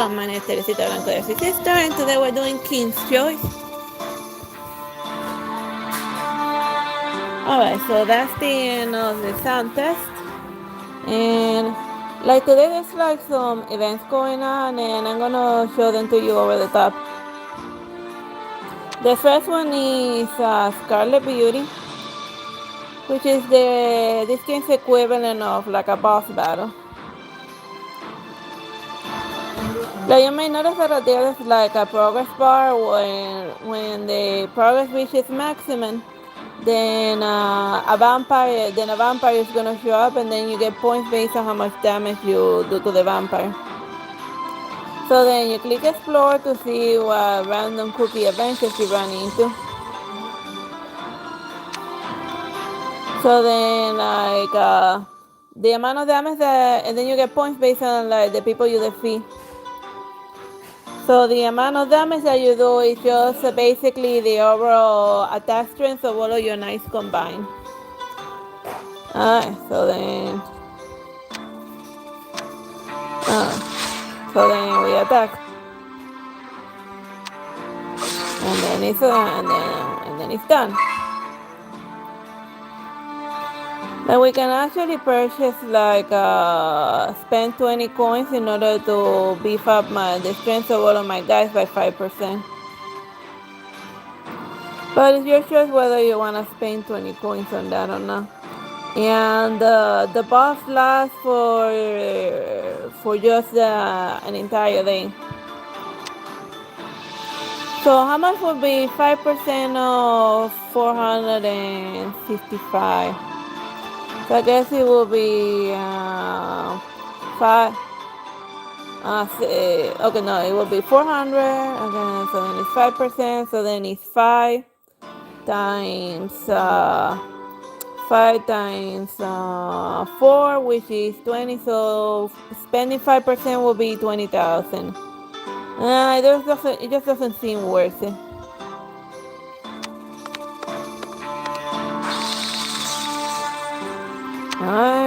Hello, my name is Teresita Blanco de Sister, and today we're doing King's Choice. Alright, so that's the end of the sound test. And like today there's like some events going on, and I'm gonna show them to you over the top. The first one is Scarlet Beauty, which is this game's equivalent of like a boss battle. Like you may notice that there's like a progress bar when the progress reaches maximum, then a vampire is gonna show up, and then you get points based on how much damage you do to the vampire. So then you click explore to see what random cookie adventures you run into. So then like the amount of damage and then you get points based on like the people you defeat. So the amount of damage that you do is just basically the overall attack strength of all of your knights combined. Alright, so then we attack. And then it's done. Then we can actually purchase like spend 20 coins in order to beef up the strength of all of my guys by 5%. But it's your choice whether you want to spend 20 coins on that or not. And the boss lasts for just an entire day. So how much would be 5% of 455? So I guess it will be 5. Okay, no, it will be 400. Okay, so then it's 5%. So then it's 5 times 4, which is 20. So spending 5% will be 20,000. It just doesn't seem worth it.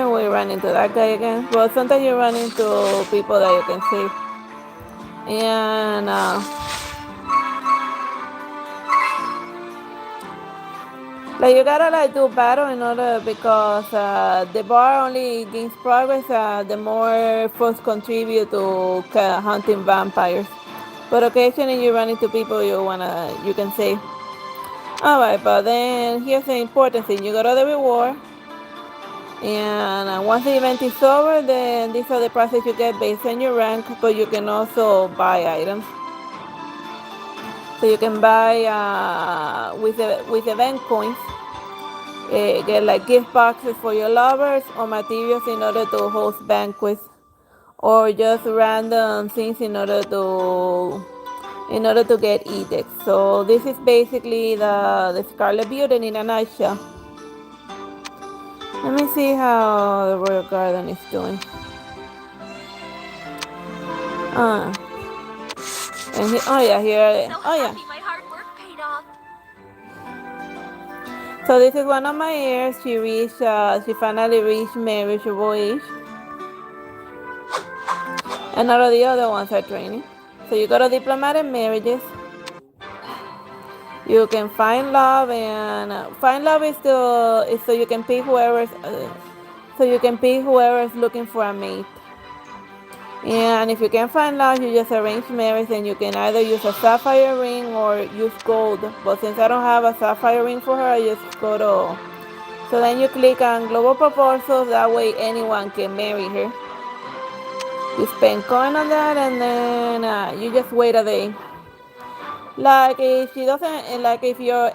We run into that guy again. But sometimes you run into people that you can save. And like you gotta like do battle in order, because the bar only gains progress the more folks contribute to hunting vampires. But occasionally you run into people you can save. Alright, but then here's the important thing. You go to the reward. And once the event is over, then these are the prices you get based on your rank, but you can also buy items. So you can buy with event coins, get like gift boxes for your lovers, or materials in order to host banquets, or just random things in order to get edicts. So this is basically the Scarlet Beauty in a nutshell. Let me see how the Royal Garden is doing. Here. My hard work paid off. So this is one of my heirs. She finally reached marriageable age. And all of the other ones are training. So you go to diplomatic marriages. You can find love, and find love is so you can pick whoever's looking for a mate. And if you can't find love, you just arrange marriage, and you can either use a sapphire ring or use gold. But since I don't have a sapphire ring for her, I just go to. So then you click on global proposals. That way anyone can marry her. You spend coin on that, and then you just wait a day. Like if your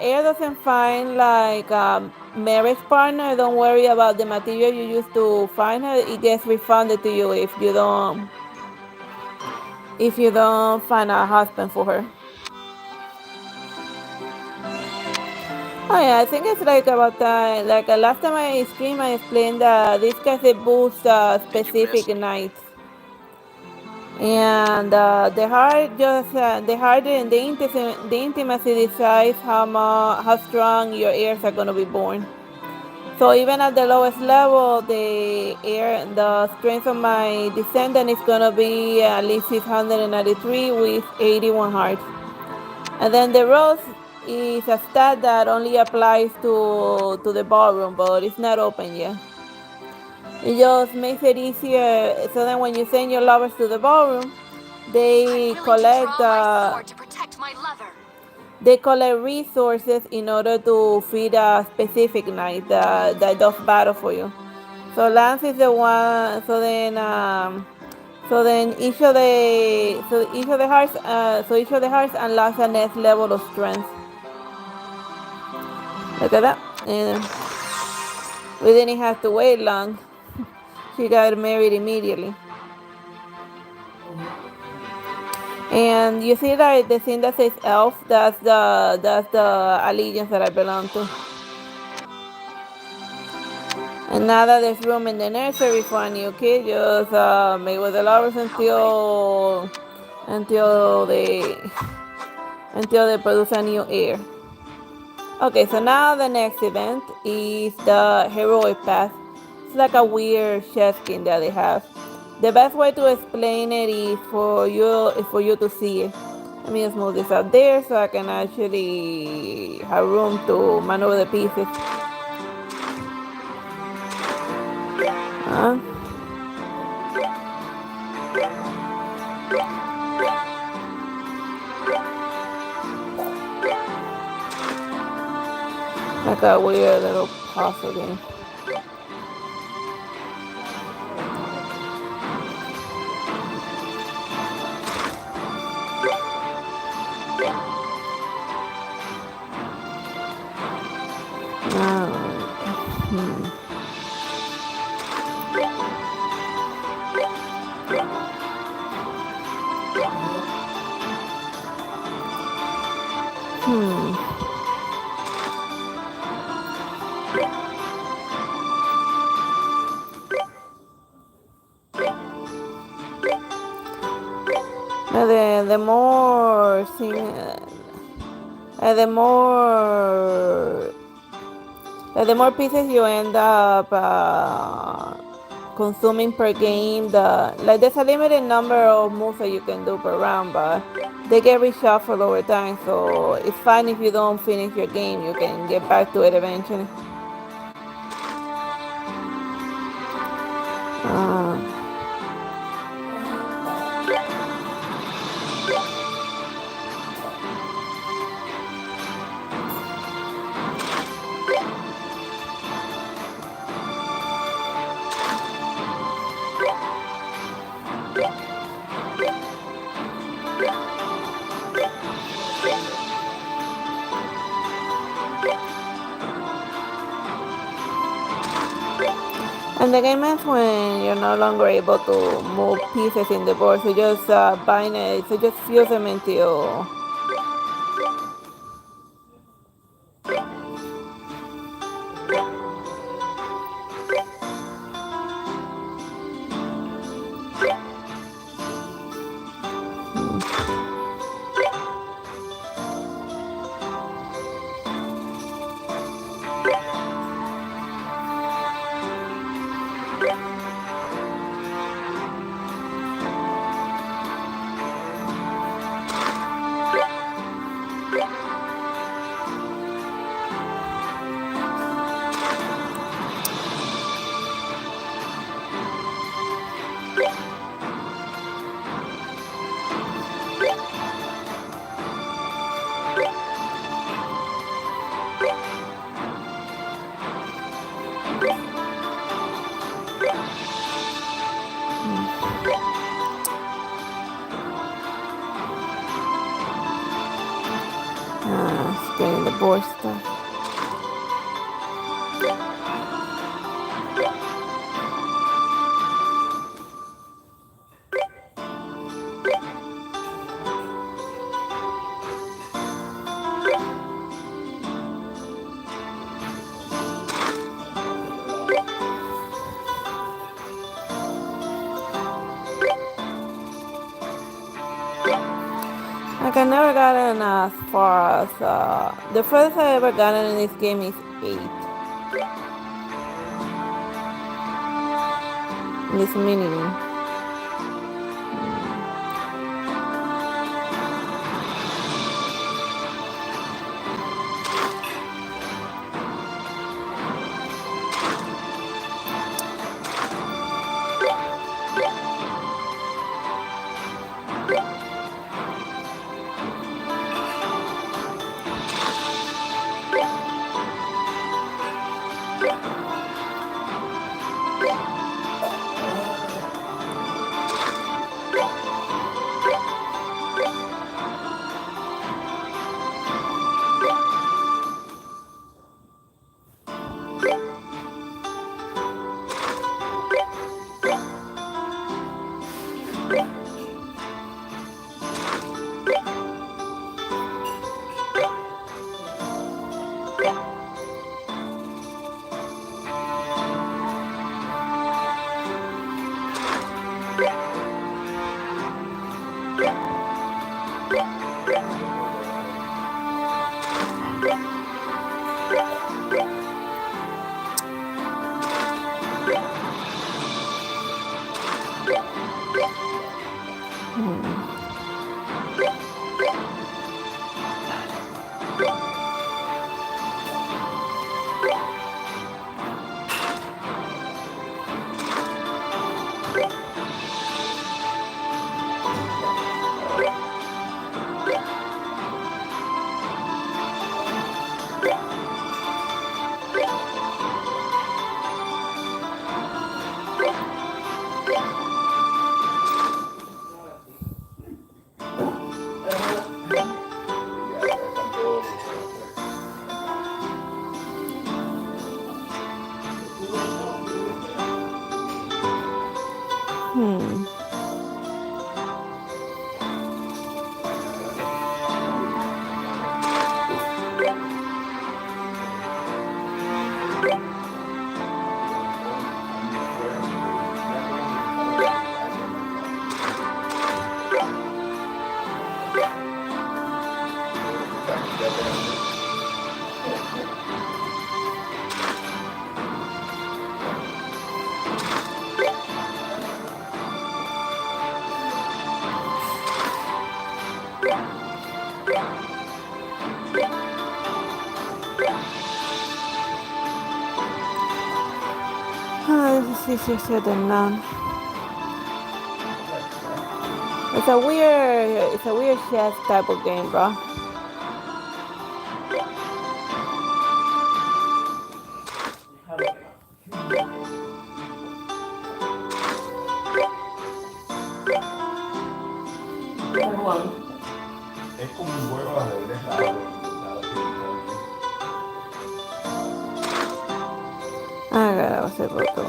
heir doesn't find like a marriage partner, don't worry about the material you used to find her. It gets refunded to you if you don't find a husband for her. Oh yeah, I think it's like about that. Like last time I streamed, I explained that these guys boost specific knights. And the heart and the intimacy decides how strong your heirs are going to be born. So even at the lowest level, the strength of my descendant is gonna be at least 693 with 81 hearts. And then the rose is a stat that only applies to the ballroom, but it's not open yet. It just makes it easier so then when you send your lovers to the ballroom, they collect they collect resources in order to feed a specific knight that does battle for you. So Lance is the one. So then each of the hearts unlocks a next level of strength. Look at that. And we didn't have to wait long. She got married immediately. And you see that the thing that says elf, that's the allegiance that I belong to. And now that there's room in the nursery for a new kid, just make with the lovers until they produce a new heir. Okay, so now the next event is the heroic path. It's like a weird chess game that they have. The best way to explain it is for you to see it. Let me just move this out there so I can actually have room to maneuver the pieces. Like a weird little puzzle game. The more pieces you end up consuming per game, there's a limited number of moves that you can do per round, but they get reshuffled over time, so it's fine if you don't finish your game. You can get back to it eventually. And the game ends when you're no longer able to move pieces in the board, so just bind it, so just fuse them until getting the board stuff. Like I never gotten as far as the furthest I ever gotten in this game is 8. This mini ring. This is easier said than done. It's a weird chess type of game, bro. Es como un juego de ajedrez raro. I was able to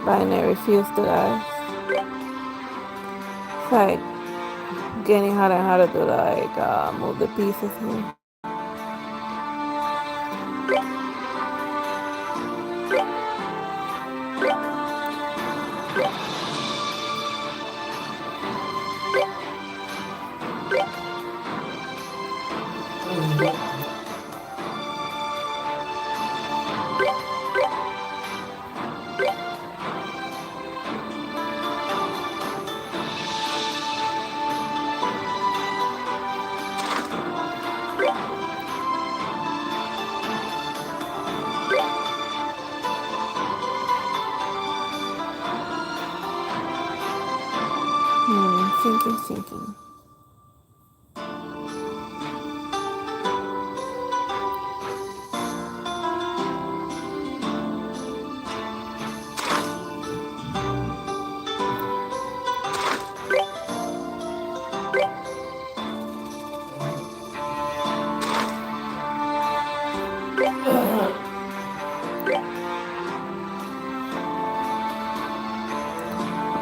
binary fuse the guys. It's like getting how to do like move the pieces here. Thinking.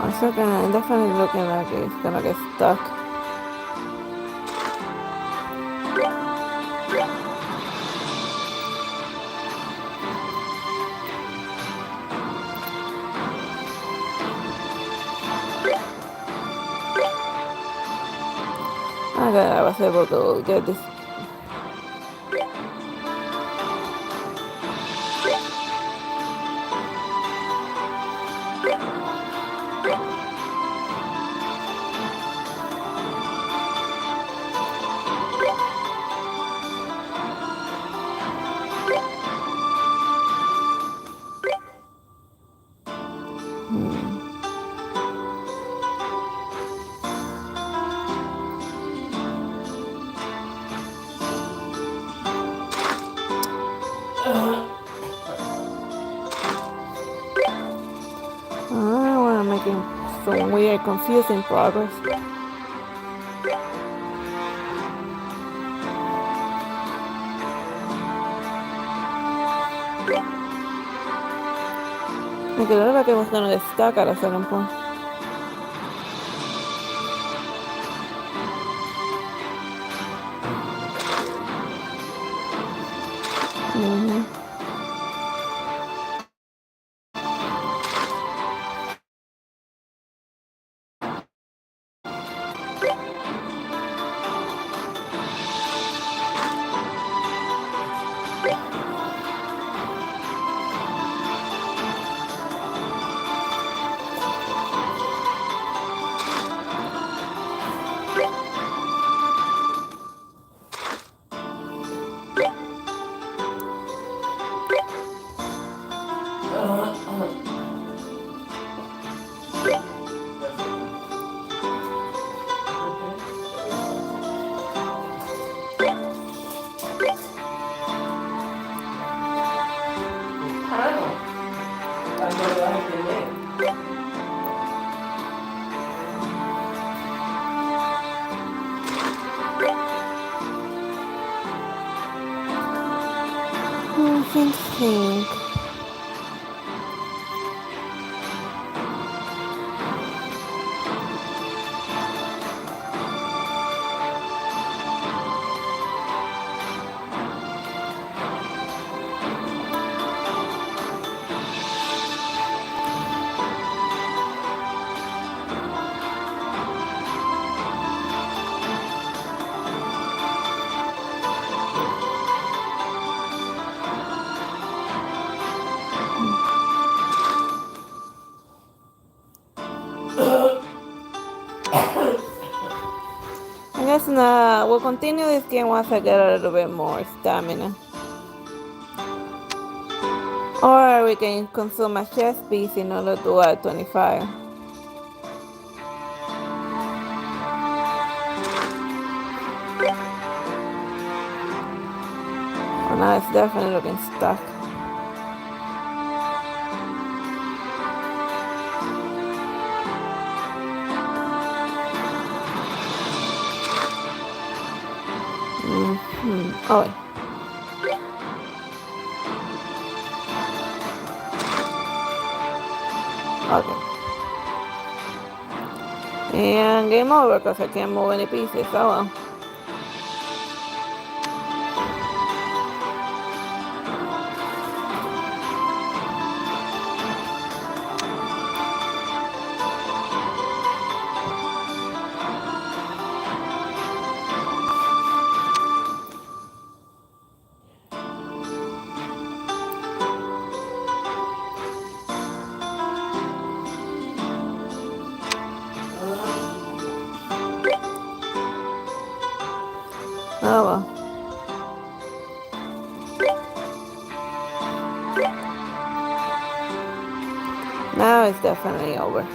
Also definitely looking like it's gonna get stuck. Okay, I was able to get this. making some weird, confusing progress. Me quedó like it was gonna get stuck at a certain point. Mm-hmm. Think. I guess not. We'll continue this game once I get a little bit more stamina. Or we can consume a chest piece in order to add 25. Oh, now it's definitely looking stuck. Oh, wait. Okay. And game over because I can't move any pieces. Oh well. Oh well. Now it's definitely over.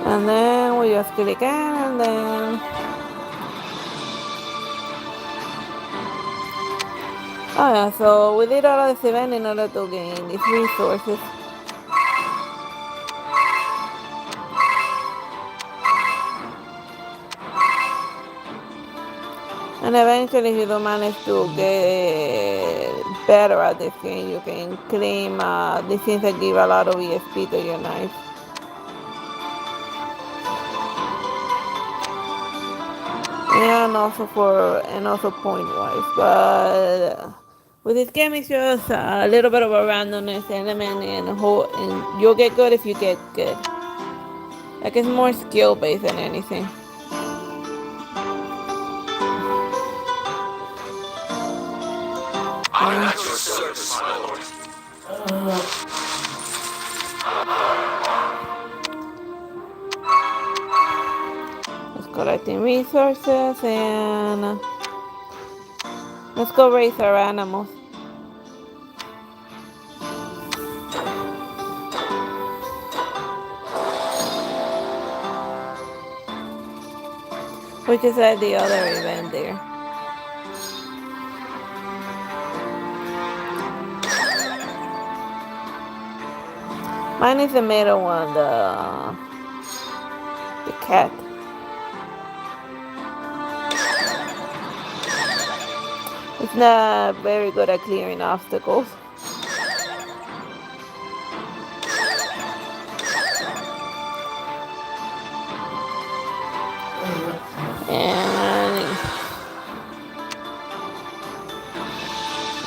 And then we just click and then... Oh yeah, so we did all of this event in order to gain these resources. And eventually, if you do manage to get better at this game, you can claim these things that give a lot of EXP to your knife. And also point wise, but with this game it's just a little bit of a randomness element, and you'll get good if you get good. Like it's more skill based than anything. I'm at your service, my lord. Just collecting resources and let's go raise our animals. Which is at the other event there. Mine is the middle one, the cat. It's not very good at clearing obstacles.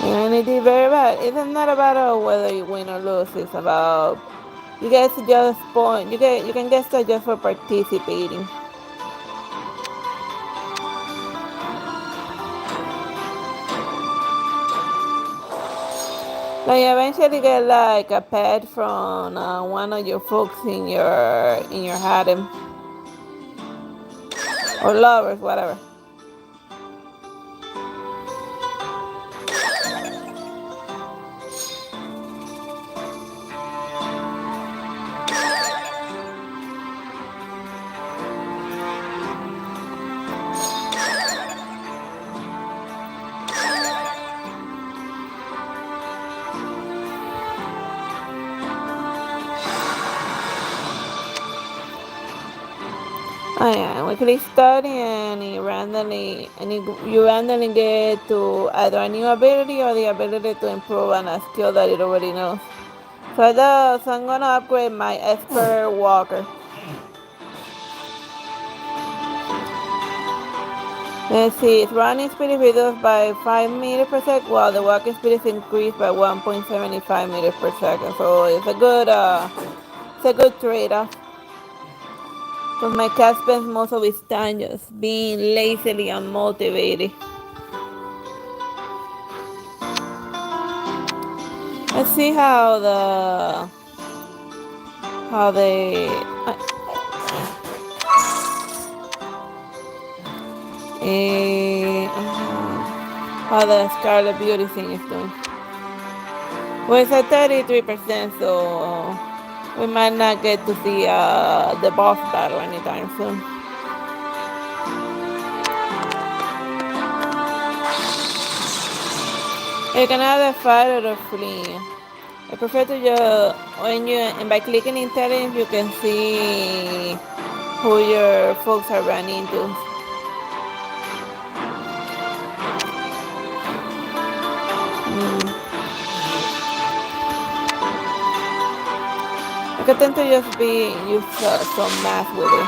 And it did very bad. It's not about whether you win or lose. It's about you get just point. You can get stuff just for participating. Like eventually get like a pet from one of your folks in your harem or lovers, whatever. Oh yeah, we click study and you randomly get to either a new ability or the ability to improve on a skill that it already knows. So I'm gonna upgrade my expert walker. Let's see, its running speed is reduced by 5 meters per second, while the walking speed is increased by 1.75 meters per second. So it's a good trade-off. Because my cat spends most of his time just being lazily unmotivated. Let's see how the Scarlet Beauty thing is doing. Well, it's at 33%, so we might not get to see the boss battle anytime soon. You can either fight or flee. I prefer to just and by clicking intelligence you can see who your folks are running into. I tend to just use some math with it.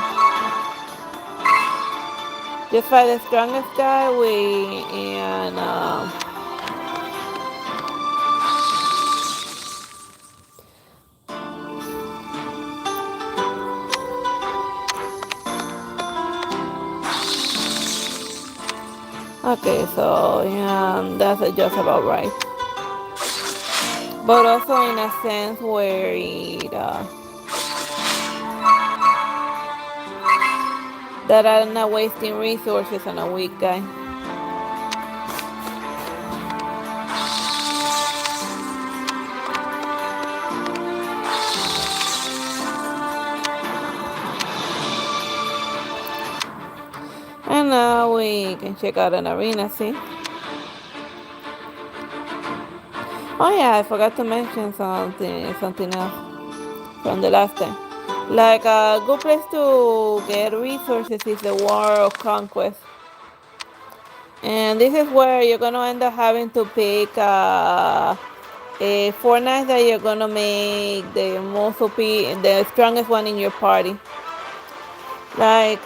Just fight the strongest guy and okay, so yeah, that's just about right. But also in a sense where that I'm not wasting resources on a weak guy. And now we can check out an arena, see? Oh yeah, I forgot to mention something else from the last time. Like a good place to get resources is the War of Conquest. And this is where you're gonna end up having to pick a fortnight that you're gonna make the most OP, the strongest one in your party. Like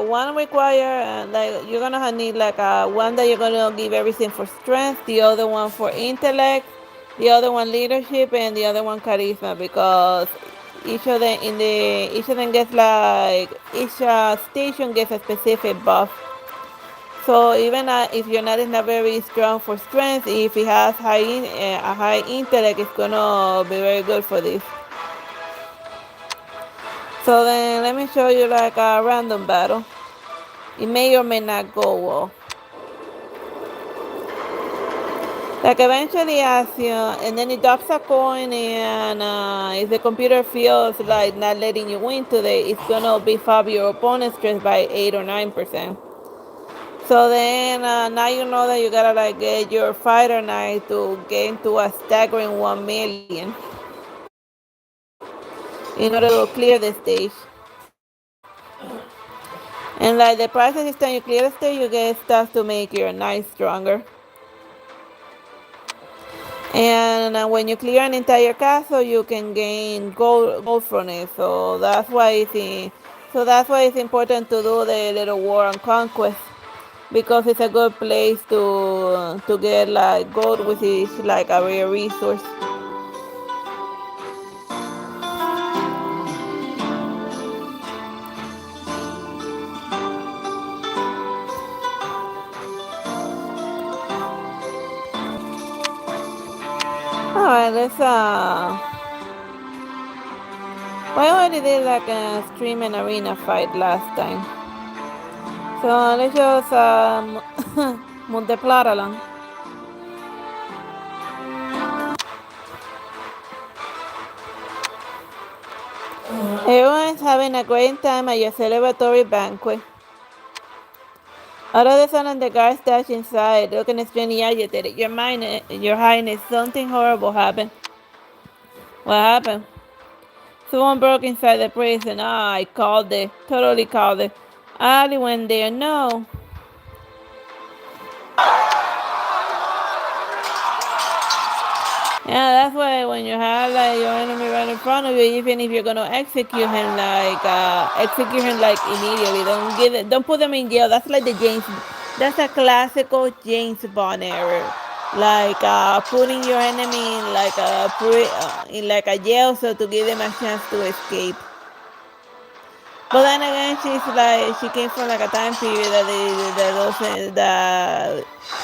one require like you're gonna need like one that you're gonna give everything for strength, the other one for intellect, the other one leadership, and the other one charisma, because each of them gets like each station gets a specific buff. So even if you're not very strong for strength, if it has a high intellect, it's gonna be very good for this. So then let me show you like a random battle. It may or may not go well. Like eventually and then it drops a coin, and if the computer feels like not letting you win today, it's gonna beef up your opponent's strength by 8 or 9%. So then now you know that you gotta like get your fighter knight to get into a staggering 1 million in order to clear the stage. And like the process each time you clear the stage, you get stuff to make your knight stronger. And when you clear an entire castle, you can gain gold from it. So that's why it's important to do the little war on conquest, because it's a good place to get like gold, which is like a rare resource. All right, let's I already did like a stream and arena fight last time. So let's just multiply along. Everyone's having a great time at your celebratory banquet. All of a sudden, the guards dash inside, looking extremely agitated. Your Highness, something horrible happened. What happened? Someone broke inside the prison. I called it. Totally called it. Ali went there. No. Yeah, that's why when you have like your enemy right in front of you, even if you're gonna execute him like immediately. Don't put them in jail. That's like that's a classical James Bond error. Like putting your enemy in like a jail so to give them a chance to escape. But then again, she came from like a time period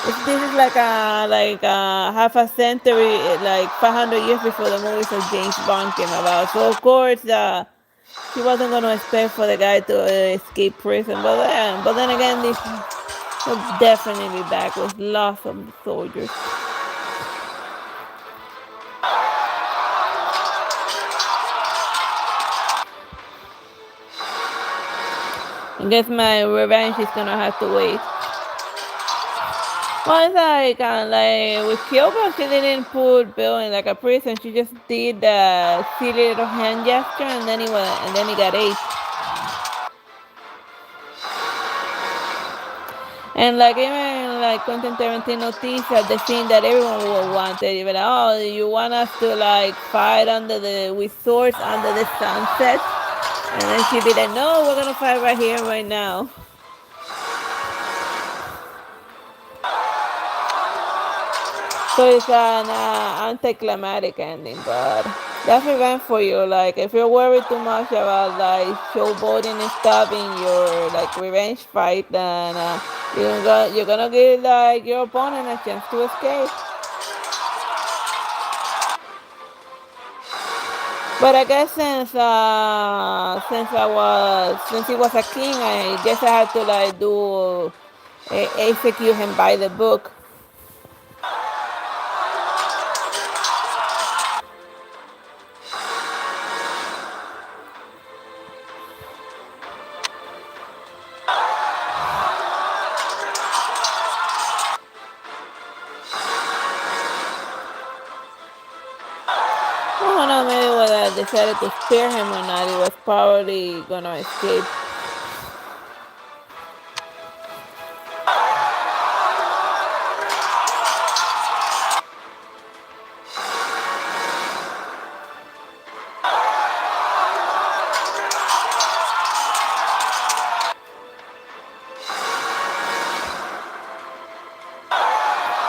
this is like a half a century, like 500 years before the movies of James Bond came about. So of course, she wasn't gonna expect for the guy to escape prison. But then again, this was definitely back with lots of soldiers. I guess my revenge is gonna have to wait. Well, it's like with Kyoba, she didn't put Bill in like a prison. She just did the silly little hand gesture, and then he got ate. And like even like Quentin Tarantino teased at the scene that everyone would want. They were like, oh, you want us to like fight with swords under the sunset? And then she'd be like, no, we're gonna fight right here, right now. So it's an anticlimactic ending, but that's revenge for you. Like if you're worried too much about like showboating and stuff in your like revenge fight, then you're gonna give like your opponent a chance to escape. But I guess since he was a king, I guess I had to like execute him by the book. I don't know maybe whether I decided to spare him or not. He was probably gonna escape.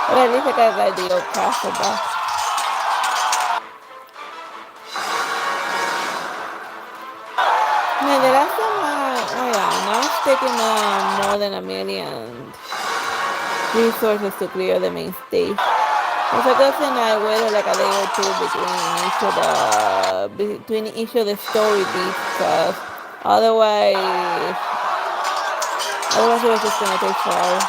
But at least I got like the old castle back. Man, the last time oh yeah, now it's taking more than 1 million resources to clear the main stage. Because I guess I waited like a day or two between each of the story beats, because otherwise it was just gonna take forever.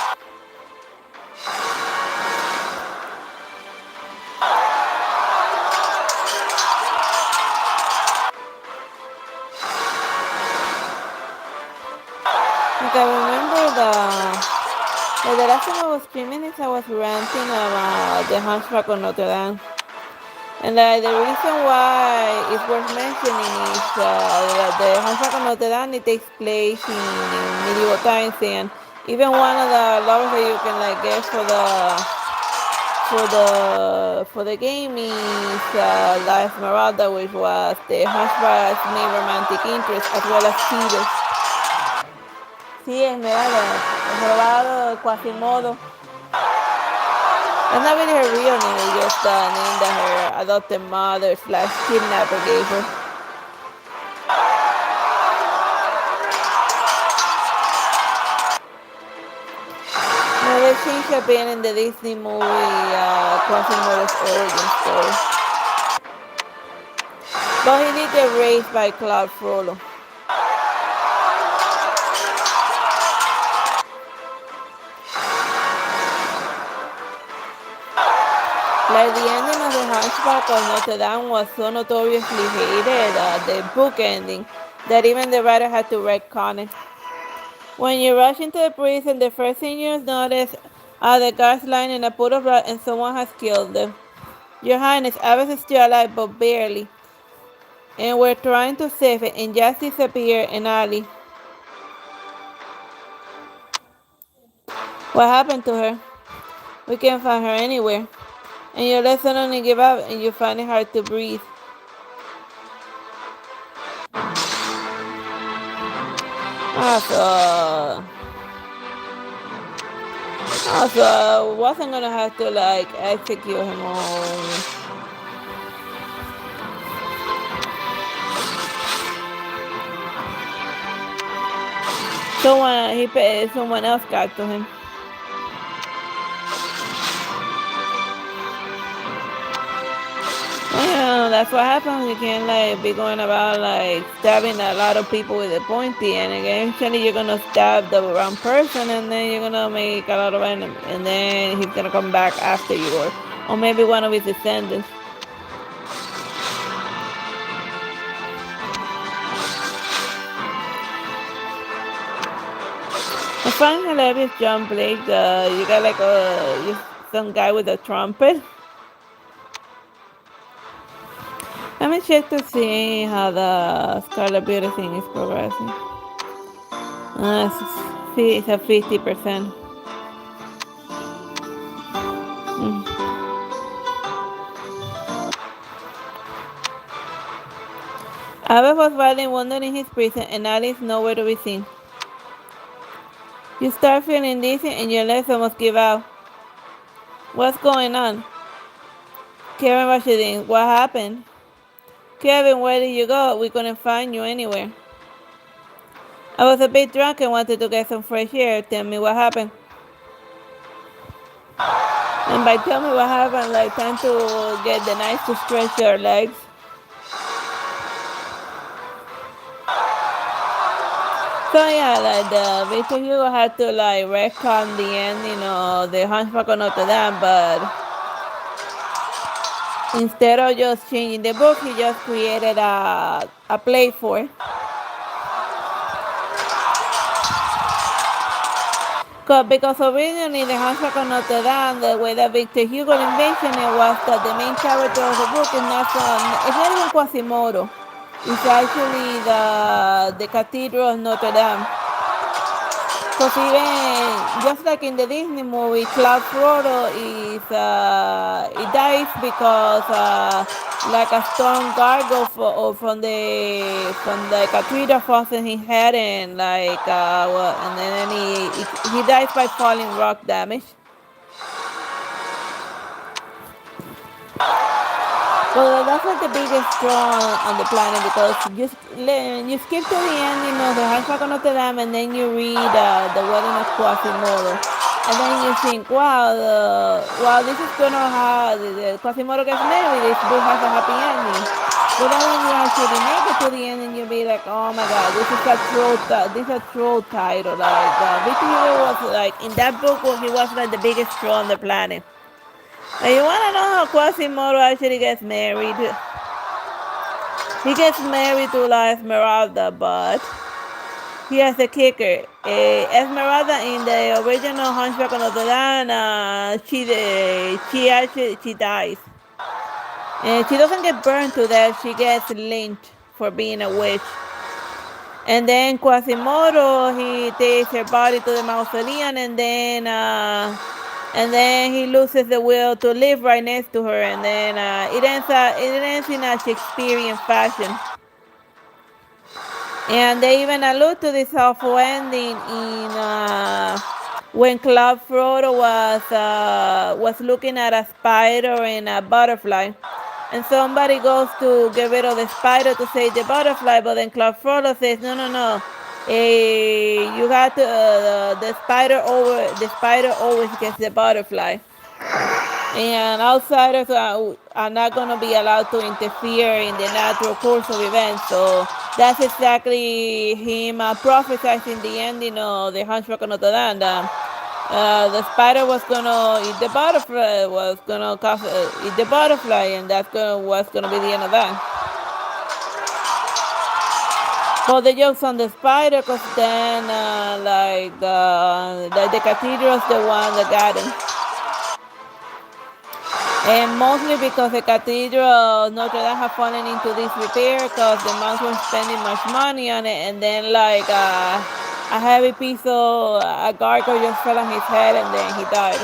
Like I remember So the last time I was streaming this, I was ranting about the Hunchback of Notre Dame. And the reason why it's worth mentioning is that the Hunchback of Notre Dame, it takes place in medieval times, and even one of the lovers that you can like get for the game is La Esmeralda, which was the Hunchback's main romantic interest, as well as Phoebus. Sí, Esmeralda, robado Quasimodo. That's not really her real name, it's just the name that her adopted mother / kidnapper gave her. Now they changed a bit in the Disney movie Quasimodo's origin story. But he did get raised by Claude Frollo. Like the ending of The Hunchback of Notre Dame was so notoriously hated, the book ending, that even the writer had to retcon it. When you rush into the prison, the first thing you notice are the guards lying in a pool of blood and someone has killed them. Your Highness, Aves is still alive, but barely. And we're trying to save it and just disappeared in alley. What happened to her? We can't find her anywhere. And you let suddenly give up and you find it hard to breathe. Also, wasn't gonna have to like execute him all. Someone else got to him. Well, that's what happens. You can't like be going about like stabbing a lot of people with a pointy, and eventually you're gonna stab the wrong person, and then you're gonna make a lot of enemies, and then he's gonna come back after you, or maybe one of his descendants. I find hilarious John Blake. You got like some guy with a trumpet. Let me check to see how the Scarlet Beauty thing is progressing. It's a 50%. Abbott was badly wounded in his prison, and Alice nowhere to be seen. You start feeling dizzy, and your legs almost give out. What's going on? Kevin Rashidin, what happened? Kevin, where did you go? We couldn't find you anywhere. I was a bit drunk and wanted to get some fresh air. Tell me what happened. And by tell me what happened, like time to get the knife to stretch your legs. So yeah, like the Victor Hugo had to like retcon the ending of the Hunchback of Notre Dame, but instead of just changing the book, he just created a play for it. Because originally the Hunchback of Notre Dame, the way that Victor Hugo envisioned it was that the main character of the book is not even Quasimodo. It's actually the Cathedral of Notre Dame. Because even, just like in the Disney movie, Claude Frollo is, he dies because like a stone gargoyle from the cathedral falls in his head, and like, and then he dies by falling rock damage. Well, that's like the biggest draw on the planet, because you skip to the ending of the Hunchback of Notre Dame, and then you read the Wedding of Quasimodo, and then you think, wow, this is gonna have the Quasimodo gets married. This book has a happy ending. But then when you actually make it to the ending, you'll be like, oh my God, this is a troll title. Like Victor Hugo was like in that book, he was like the biggest troll on the planet. And you wanna know how Quasimodo actually gets married? He gets married to La Esmeralda, but Here's the kicker. Esmeralda in the original Hunchback of Notre Dame, she dies. She doesn't get burned to death. She gets lynched for being a witch. And then Quasimodo, he takes her body to the mausoleum, and then he loses the will to live right next to her, and then it ends in a Shakespearean fashion. And they even allude to this awful ending in when Club Frodo was looking at a spider and a butterfly, and somebody goes to get rid of the spider to save the butterfly, but then Club Frodo says, no, no, no, you got to the spider always gets the butterfly. And outsiders are not going to be allowed to interfere in the natural course of events. So that's exactly him prophesizing the ending of the Hunchback of Notre Dame. The spider was going to eat the butterfly, eat the butterfly, and was going to be the end of that. But the joke's on the spider, because then, the cathedral's the one that got him. And mostly because the cathedral Notre Dame had fallen into disrepair because the monks were spending much money on it, and then a heavy piece of a gargoyle just fell on his head, and then he died.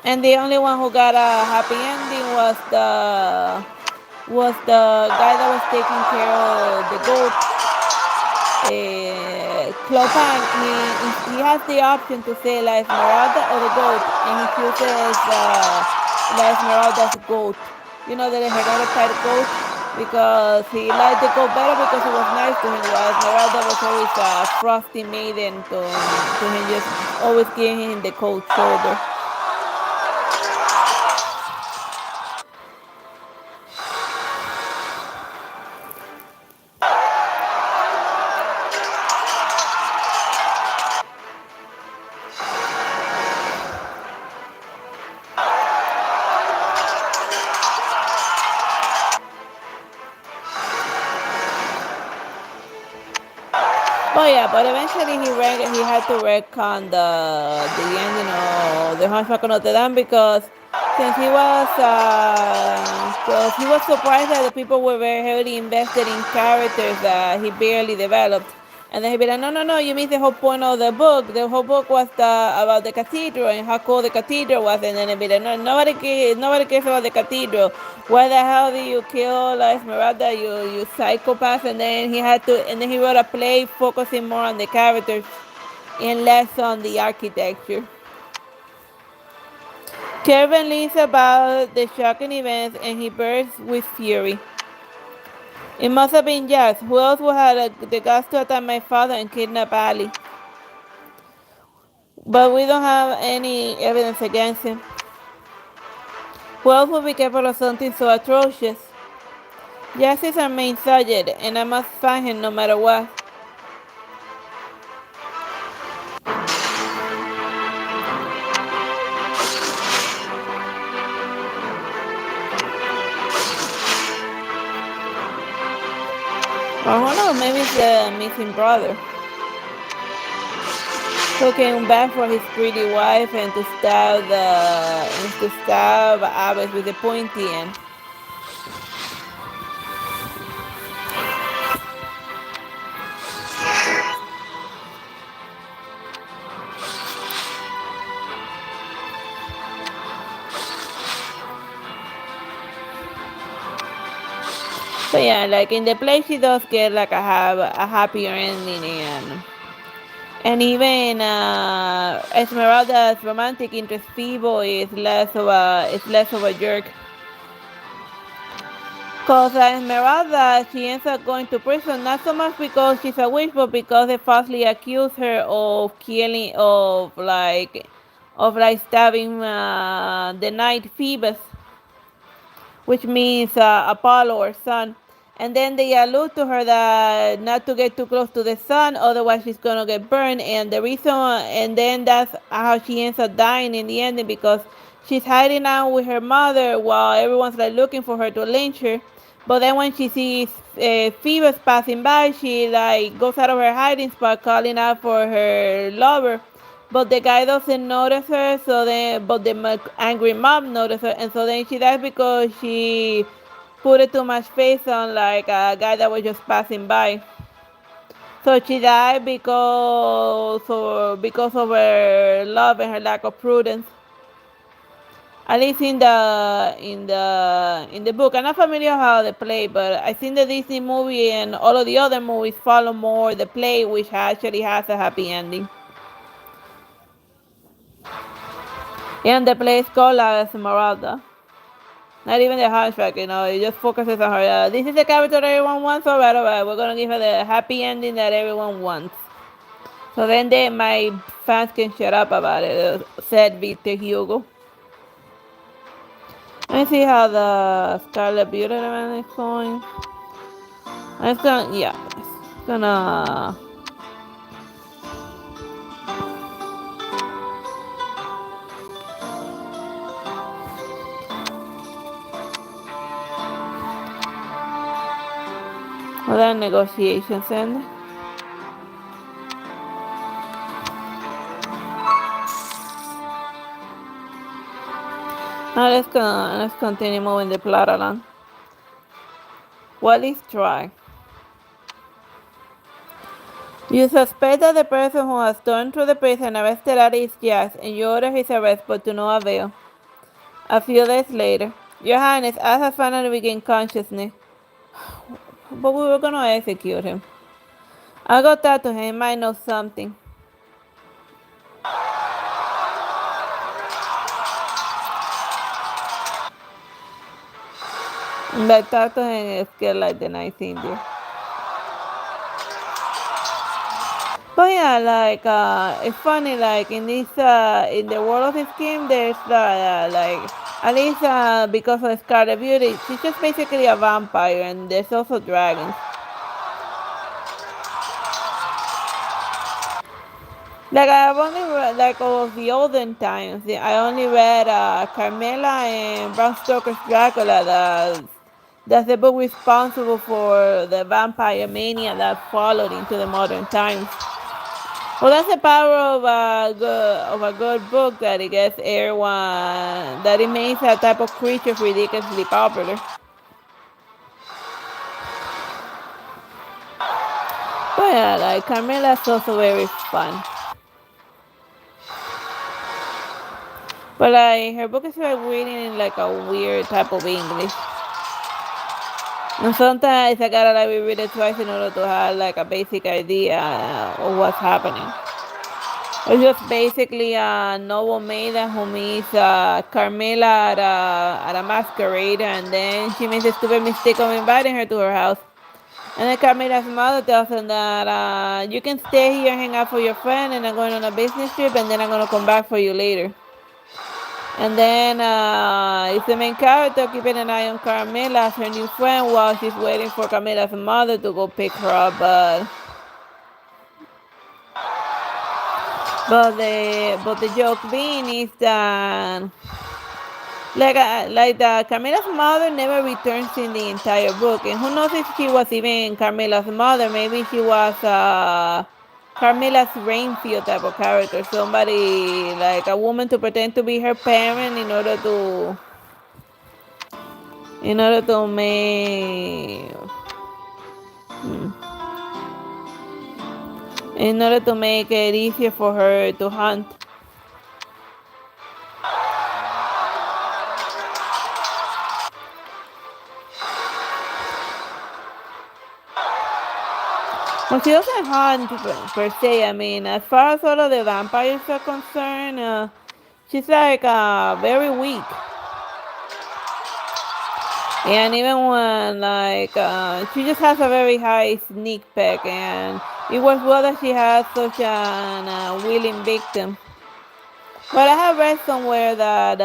And the only one who got a happy ending was the guy that was taking care of the goat. Clopan, he has the option to say La Esmeralda or the goat, and he chooses La Esmeralda's goat. You know, the hereditary goat, because he liked the goat better because it was nice to him, while Esmeralda was always a frosty maiden to him, just always giving him the cold shoulder. Oh yeah, but eventually he had to retcon the ending of the Hunchback of Notre Dame, because since he was surprised that the people were very heavily invested in characters that he barely developed. And then he'd be like, no, no, no, you missed the whole point of the book. The whole book was about the cathedral and how cool the cathedral was. And then he'd be like, no, nobody cares about the cathedral. Why the hell did you kill Esmeralda, you psychopath? And then he wrote a play focusing more on the characters and less on the architecture. Kevin learns about the shocking events and he bursts with fury. It must have been Jax. Who else would have the guts to attack my father and kidnap Ali? But we don't have any evidence against him. Who else would be capable of something so atrocious? Jax is our main subject, and I must find him no matter what. Or who knows, maybe it's the missing brother, who came back for his pretty wife and to stab Aves with the pointy end. So yeah, like in the play, she does get like a happier ending, and even Esmeralda's romantic interest Phoebe is less of a jerk. Cause Esmeralda, she ends up going to prison not so much because she's a witch, but because they falsely accuse her of killing, of stabbing the knight Phoebus, which means Apollo or sun. And then they allude to her that not to get too close to the sun, otherwise she's gonna get burned. And then that's how she ends up dying in the ending, because she's hiding out with her mother while everyone's like looking for her to lynch her. But then when she sees Phoebus passing by, she like goes out of her hiding spot, calling out for her lover. But the guy doesn't notice her, but the angry mom notices her, and so then she dies because she put it too much face on like a guy that was just passing by. So she died because of her love and her lack of prudence. At least in the book. I'm not familiar how they play, but I think the Disney movie and all of the other movies follow more the play, which actually has a happy ending. And the play is called Esmeralda. Not even the Hunchback, it just focuses on her. This is the character that everyone wants, alright, we're gonna give her the happy ending that everyone wants. So then my fans can shut up about it, said Victor Hugo. Let me see how the Scarlet Beauty event is going. It's gonna. Well, then negotiations end. Now let's continue moving the plot along. What is try? You suspect that the person who has stormed through the prison arrested Ari is Jazz, and you order his arrest, but to no avail. A few days later, Your Highness, As has finally regained consciousness, but we were gonna execute him. I'll go talk to him, he might know something. But talk to him is scared like the nice Indian. But yeah, like it's funny, like in this in the world of this game, there's like at least because of Scarlet Beauty, she's just basically a vampire, and there's also dragons. Like I've only read like of the olden times. I only read Carmela and Bram Stoker's Dracula. That's the book responsible for the vampire mania that followed into the modern times. Well, that's the power of a good book, that it gets everyone, that it makes that type of creature ridiculously popular. But yeah, like Carmela's also very fun. But like her book is like reading in like a weird type of English. And sometimes I gotta like reread it twice in order to have like a basic idea of what's happening. It's just basically a noble maiden who meets Carmela at a masquerade, and then she makes a stupid mistake of inviting her to her house. And then Carmela's mother tells her that you can stay here and hang out for your friend, and I'm going on a business trip, and then I'm going to come back for you later. And then it's the main character keeping an eye on Carmela as her new friend while she's waiting for Carmela's mother to go pick her up. But the joke being is that like Carmela's mother never returns in the entire book, and who knows if she was even Carmela's mother? Maybe she was Carmela's Rainfield type of character, somebody like a woman to pretend to be her parent in order to make it easier for her to hunt. Well, she doesn't hunt per se. I mean, as far as all of the vampires are concerned, she's like very weak. And even when like she just has a very high sneak peek, and it was well that she had such an willing victim. But I have read somewhere that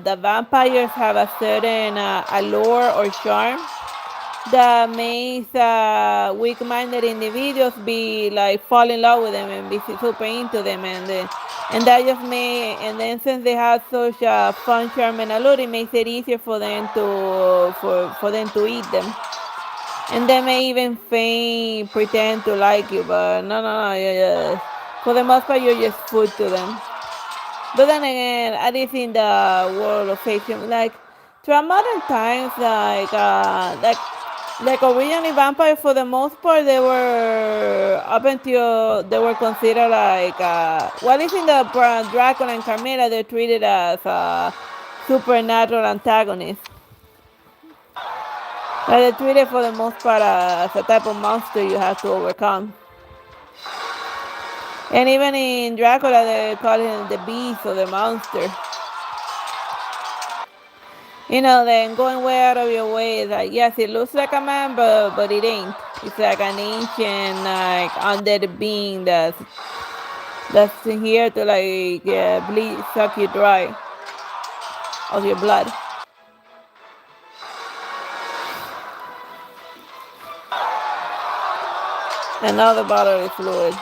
the vampires have a certain allure or charm that makes weak-minded individuals be like fall in love with them and be super into them, and that just may, and then since they have such a fun, charm, and allure, it makes it easier for them to eat them. And they may even feign pretend to like you, but no, yeah. For the most part, you're just food to them. But then again, at least in the world of fiction, like throughout modern times, like originally vampires for the most part they were up until they were considered like well, at least in the Dracula and Carmilla, they're treated as supernatural antagonists. Like they're treated for the most part as a type of monster you have to overcome. And even in Dracula, they call him the beast or the monster. You know, then going way out of your way, like yes, it looks like a man, but it ain't. It's like an ancient, like undead being that's here to like bleed, suck you dry of your blood. Another bodily fluid.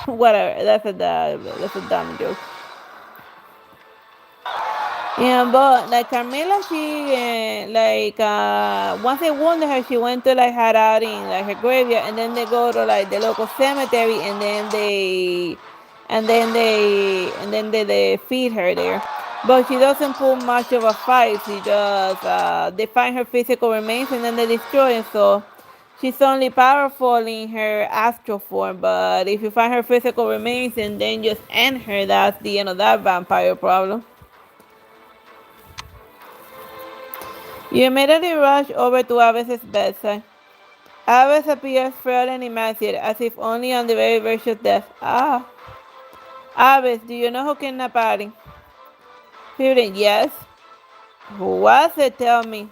Whatever. That's a dumb joke. Yeah, but like Carmilla, she once they wounded her, she went to like hide out in like her graveyard, and then they go to like the local cemetery, and then they feed her there. But she doesn't put much of a fight. She just they find her physical remains and then they destroy it. So she's only powerful in her astral form. But if you find her physical remains and then just end her, that's the end of that vampire problem. You immediately rush over to Aves' bedside. Aves appears frail and emaciated, as if only on the very verge of death. Ah. Aves, do you know who kidnapped Ari? Fibrin, yes. Who was it? Tell me.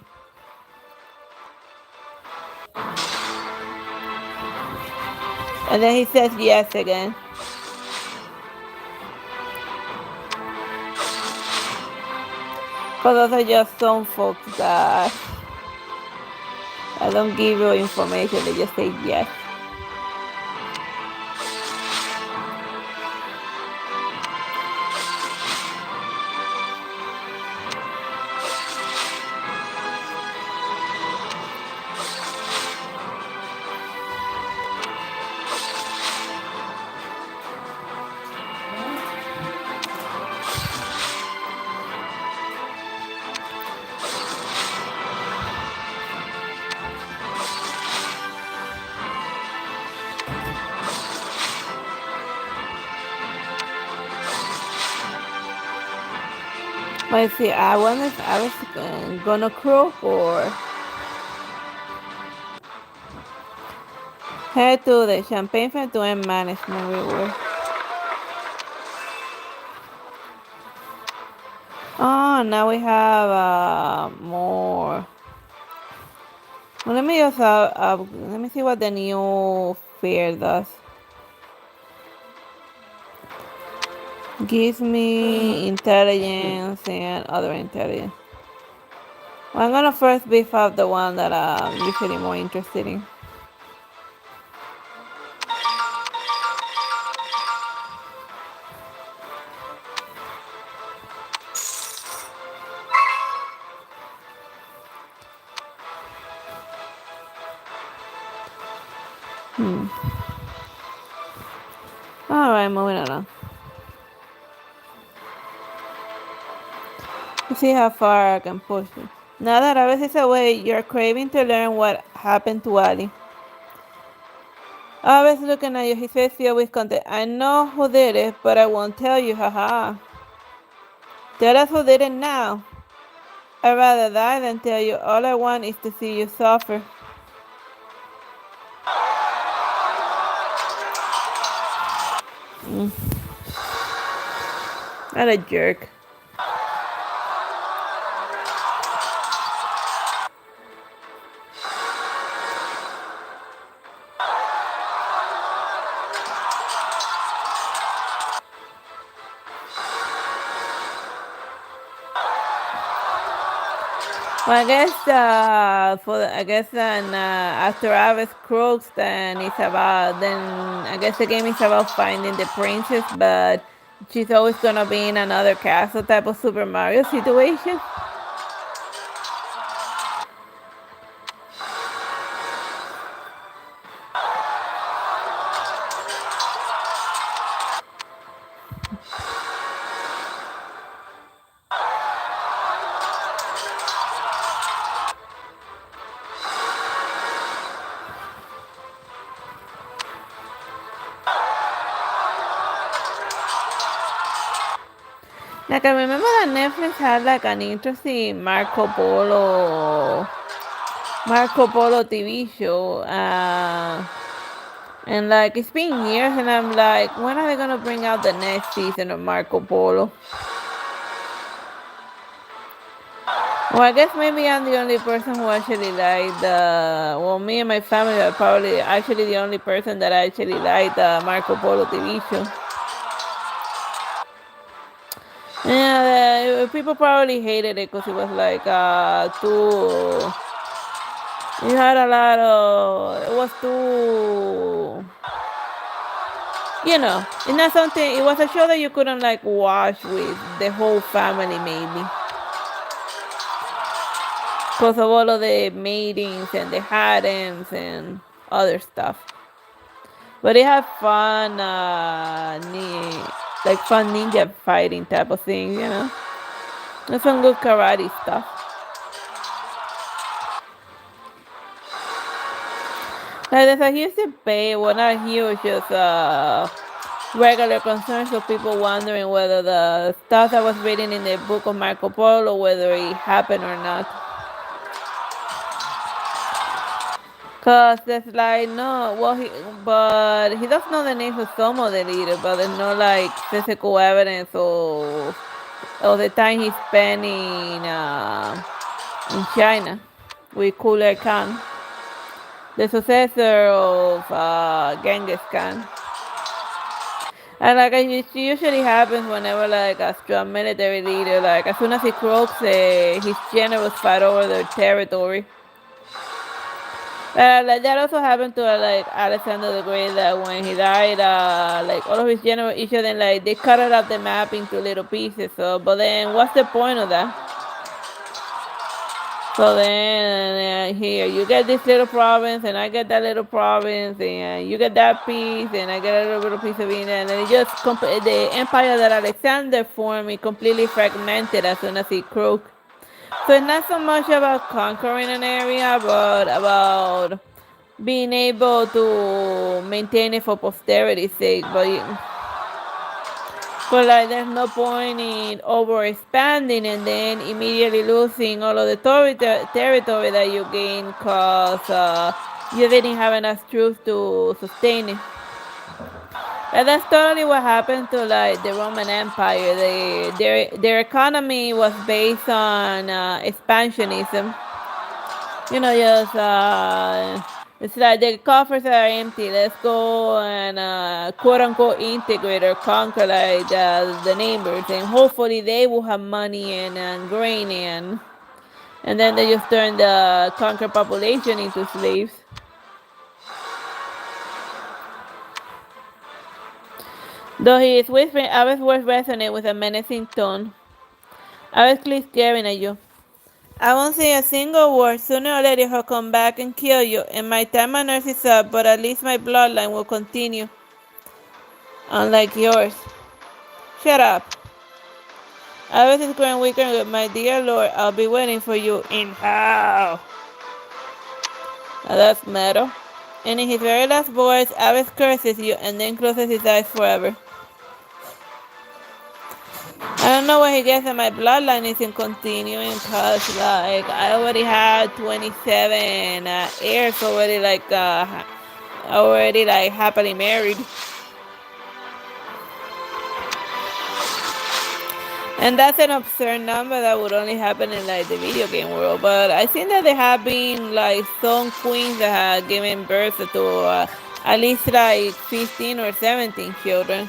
And then he says yes again. Because those are just some folks that I don't give you information, they just say yes. Let's see, I was gonna croak or head to the Champagne Factoid and Management Reward. Oh, now we have more. Well, let me just let me see what the new fair does. Gives me intelligence and other intelligence. Well, I'm gonna first beef up the one that I'm usually more interested in. Alright, moving along. Let's see how far I can push it. Now that Aves is away, you're craving to learn what happened to Ali. Aves looking at you, his face filled with contempt. I know who did it, but I won't tell you, haha. Tell us who did it now. I'd rather die than tell you. All I want is to see you suffer. What a jerk. Well, I guess after Aves croaks, then I guess the game is about finding the princess, but she's always gonna be in another castle type of Super Mario situation. Like I remember that Netflix had like an interesting Marco Polo TV show. And like it's been years, and I'm like, when are they gonna bring out the next season of Marco Polo? Well, I guess maybe I'm the only person who actually liked the. Well, me and my family are probably actually the only person that actually liked the Marco Polo TV show. Yeah, people probably hated it because it was like too. You had a lot of. It was too. You know, it's not something. It was a show that you couldn't like watch with the whole family, maybe. Because of all of the matings and the harems and other stuff. But they have fun, like fun ninja fighting type of thing, you know? There's some good karate stuff. Like there's a huge debate, well not huge, just regular concerns of people wondering whether the stuff that was written in the book of Marco Polo, whether it happened or not. Cause there's like no, but he does know the names of some of the leaders, but there's no like physical evidence of the time he spent in China with Kublai Khan, the successor of Genghis Khan. And like it usually happens whenever like a strong military leader, like as soon as he croaks, his generals fight over their territory. Like that also happened to like Alexander the Great. That when he died, like all of his generals, each of them like they cut it up the map into little pieces. So, but then what's the point of that? So then here you get this little province, and I get that little province, and you get that piece, and I get a little piece of it, and then it just the empire that Alexander formed, it completely fragmented as soon as he croaked. So it's not so much about conquering an area, but about being able to maintain it for posterity's sake. But like there's no point in over expanding and then immediately losing all of the territory that you gain because you didn't have enough troops to sustain it. And that's totally what happened to like the Roman Empire. Their economy was based on expansionism. You know, just it's like the coffers are empty. Let's go and quote unquote integrate or conquer like the neighbors, and hopefully they will have money and grain and then they just turn the conquered population into slaves. Though his whispering, Aves' words resonate with a menacing tone. Aves keeps staring at you. I won't say a single word. Sooner or later he'll come back and kill you, and my time on earth is up, but at least my bloodline will continue. Unlike yours. Shut up. Aves is growing weaker, my dear lord. I'll be waiting for you in hell. Now that's metal. And in his very last words, Aves curses you and then closes his eyes forever. I don't know where he gets that my bloodline isn't continuing because like I already had 27 heirs already like happily married. And that's an absurd number that would only happen in like the video game world. But I think that there have been like some queens that have given birth to at least like 15 or 17 children.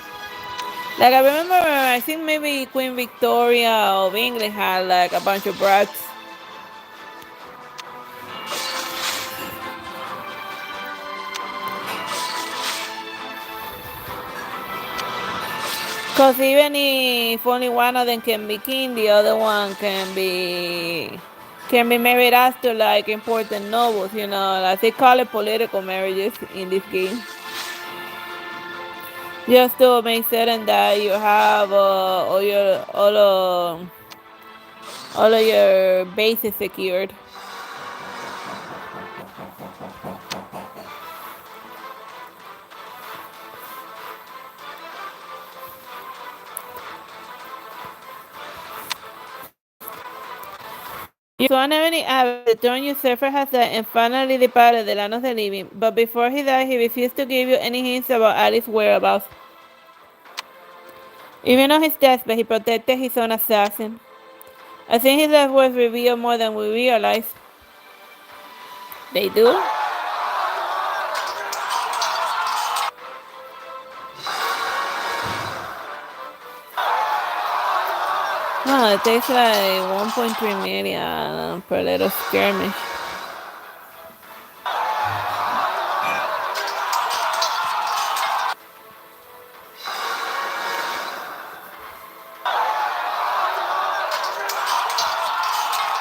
Like I remember, I think maybe Queen Victoria of England had like a bunch of brats. Because even if only one of them can be king, the other one can be married after, like important nobles, you know, as they call it, political marriages in this game. Just to make certain that you have all of your bases secured. You don't have any Aves the Throne Usurper has died and finally departed the land of the living, but before he died, he refused to give you any hints about Alice's whereabouts. Even on his deathbed, he protected his own assassin. I think his last words reveal more than we realize. They do? No, it takes like 1.3 million per little skirmish.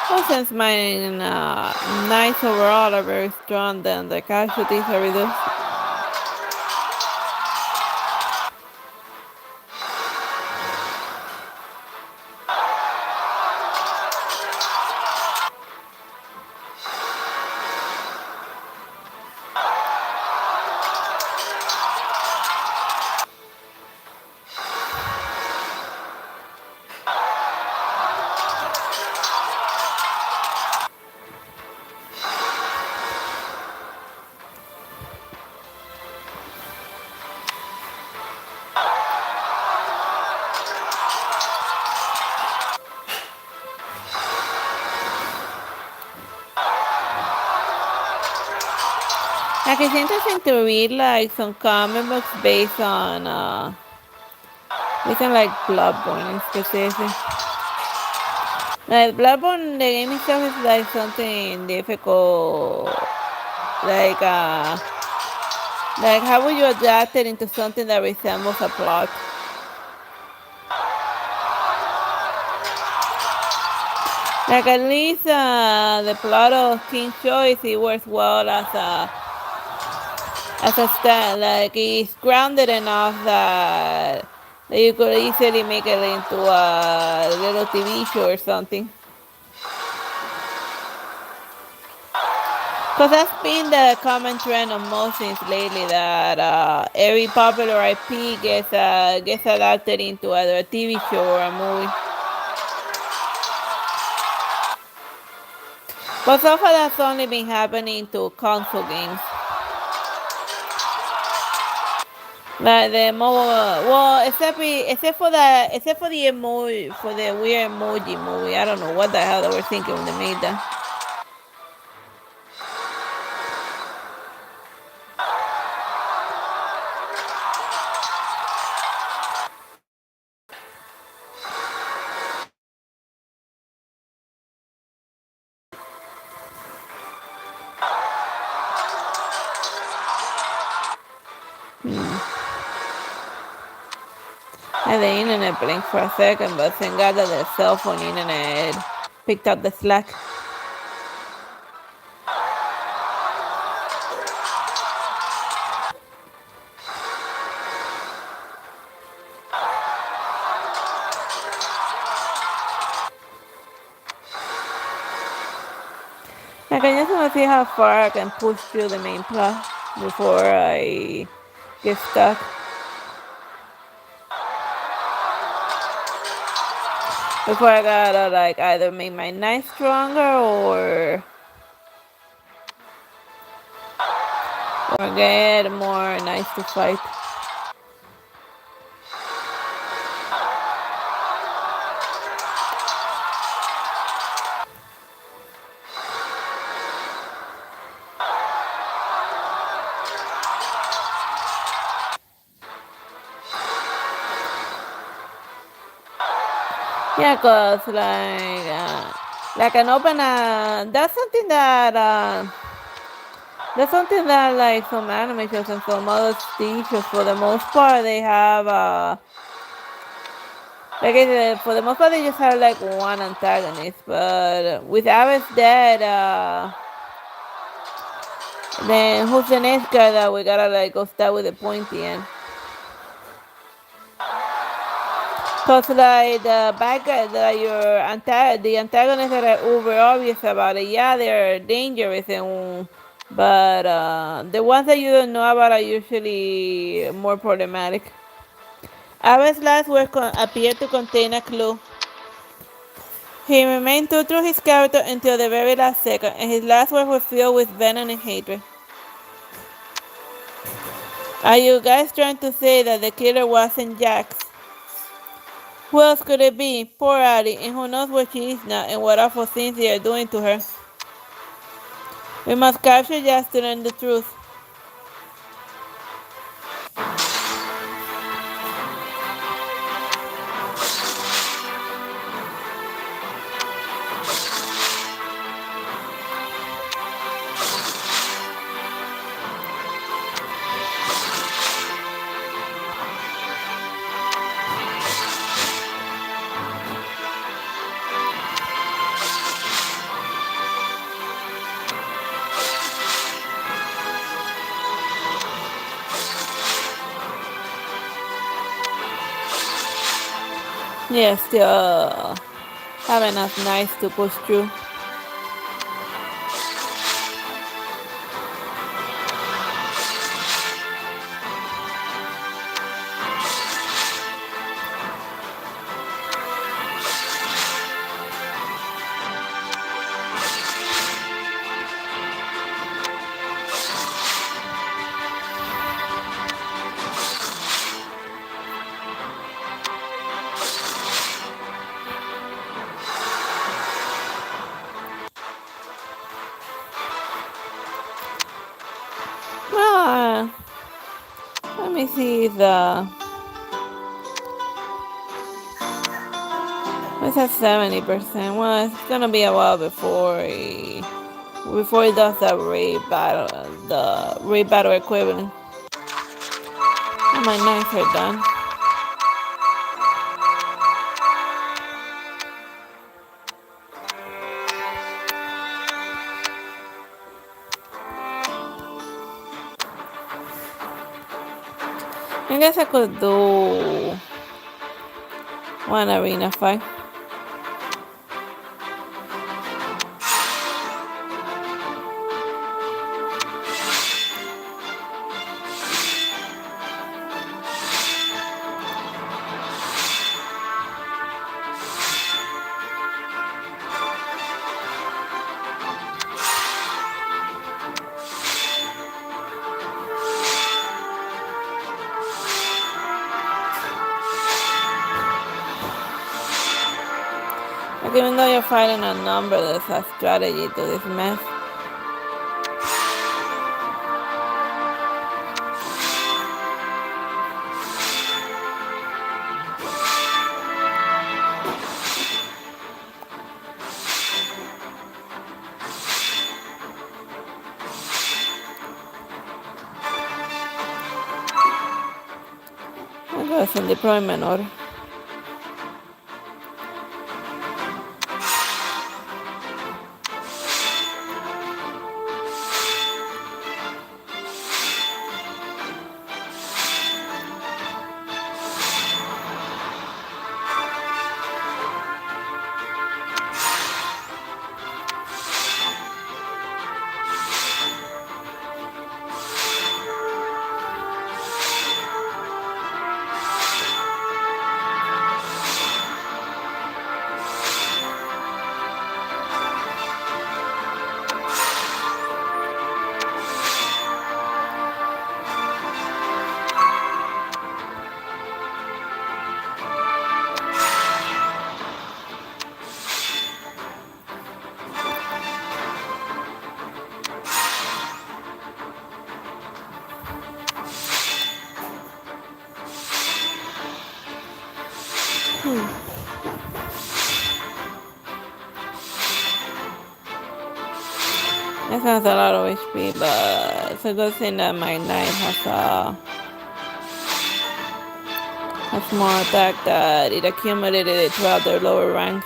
Well, since my knights overall are very strong, then the casualties are reduced. Like, it's interesting to read like some comic books based on like Bloodborne in specific. Like Bloodborne, the game itself is like something difficult. Like how would you adapt it into something that resembles a plot? Like at least the plot of King's Choice, it works well as a stand. Like it's grounded enough that you could easily make it into a little TV show or something. Because that's been the common trend on most things lately, that every popular IP gets adapted into either a TV show or a movie. But so far that's only been happening to console games. Like the mobile, well, except for the emoji, for the weird emoji movie. I don't know what the hell they were thinking when they made that. And the internet blinked for a second, but thank God that the cell phone internet picked up the slack. Like, I just want to see how far I can push through the main plot before I get stuck. Before I gotta like either make my knife stronger or get more knives to fight. Yeah, cause like an open that's something that like some anime shows and some other TV shows, for the most part, they have Like I said, for the most part, they just have like one antagonist. But with Aves dead, then who's the next guy that we gotta like go start with the pointy end? Cause like the bad guy, the antagonists that are over obvious about it, yeah, they're dangerous but the ones that you don't know about are usually more problematic. Aves' last work appeared to contain a clue. He remained true to his character until the very last second, and his last words were filled with venom and hatred. Are you guys trying to say that the killer wasn't Jax? Who else could it be? Poor Addie, and who knows where she is now and what awful things they are doing to her. We must capture Jax to learn the truth. Yeah, still have enough knives to push through. Well, let me see the. It's at 70%. Well, it's gonna be a while before he does the raid battle equivalent. Oh, my knives are done. I guess I could do one arena fight. Like, even though you're fighting a number, there's a strategy to this mess. I'll go in deployment order. That sounds a lot of HP, but it's a good thing that my knight has a small attack that it accumulated throughout their lower ranks.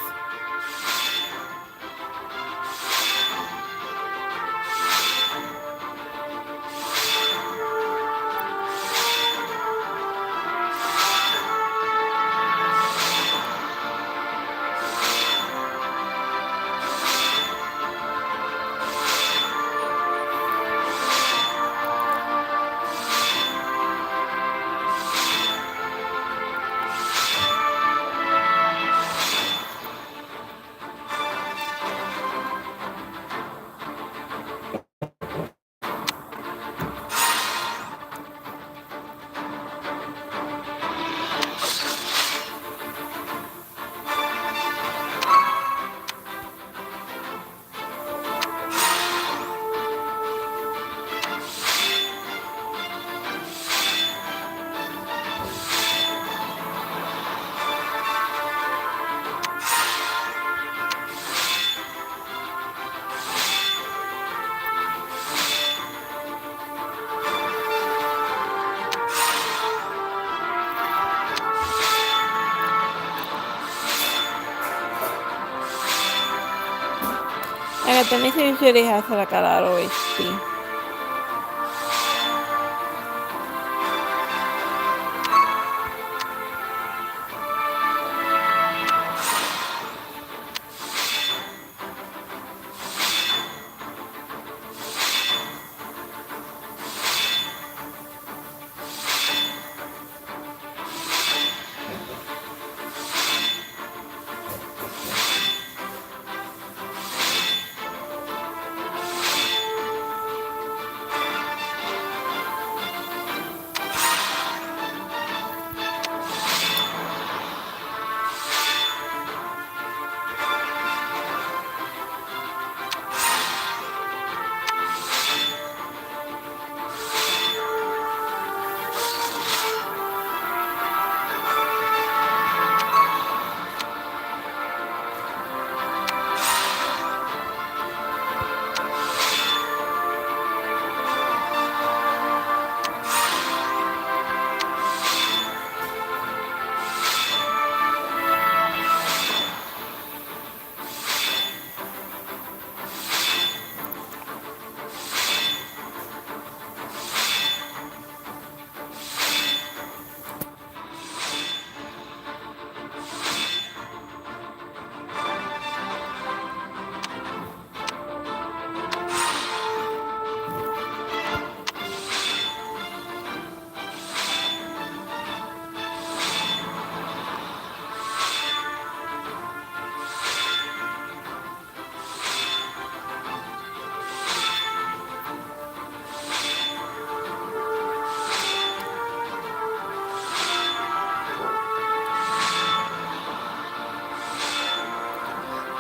Artemis usually has like a lot of HP.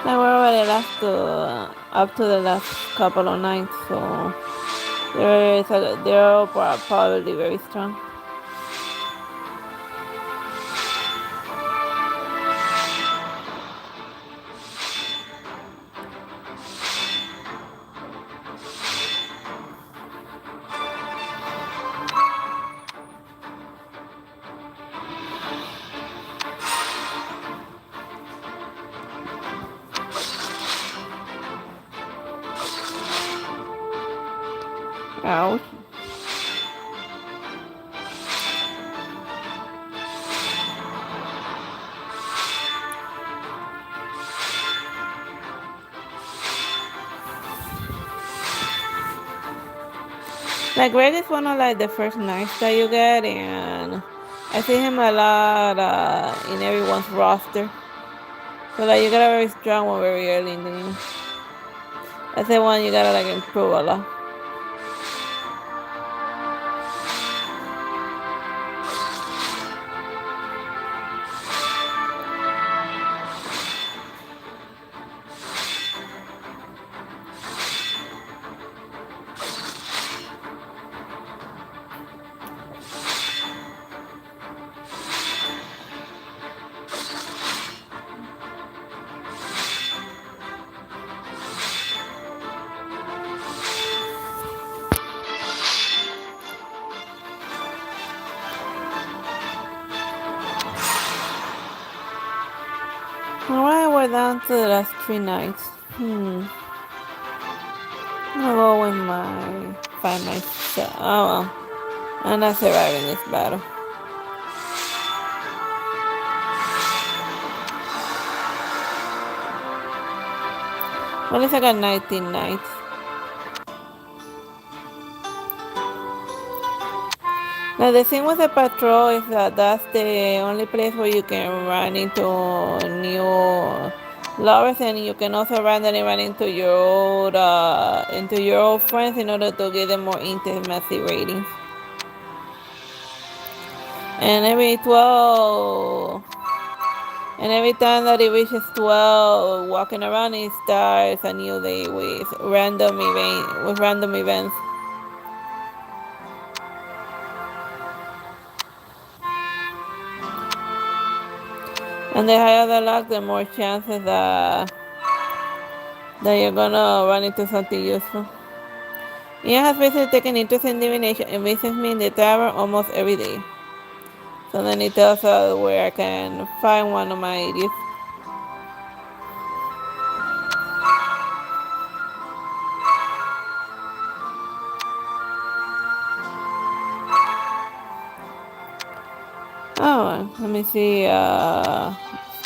Now we're already up to the last couple of nights, so they're all probably very strong. Ouch. Like Greg is one of like the first knights that you get, and I see him a lot in everyone's roster. So like you got a very strong one very early in the game. That's the one you gotta like improve a lot. Alright, we're down to the last 3 nights. I'll go with my 5 nights. Oh well. I'm not surviving this battle. At least I got 19 nights. Now the thing with the patrol is that that's the only place where you can run into new lovers, and you can also randomly run into your old friends in order to give them more intimacy ratings. And every time that it reaches 12, walking around, it starts a new day with random events. And the higher the luck, the more chances that you're gonna run into something useful. Ian has basically taken interest in divination and visits me in the tavern almost every day. So then it tells us where I can find one of my idiots. Oh, let me see.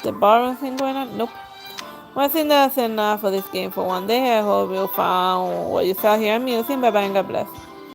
The borrowing thing going on? Nope. Well, I think that's enough for this game for one day. I hope you found what you saw here amusing. Bye bye and God bless.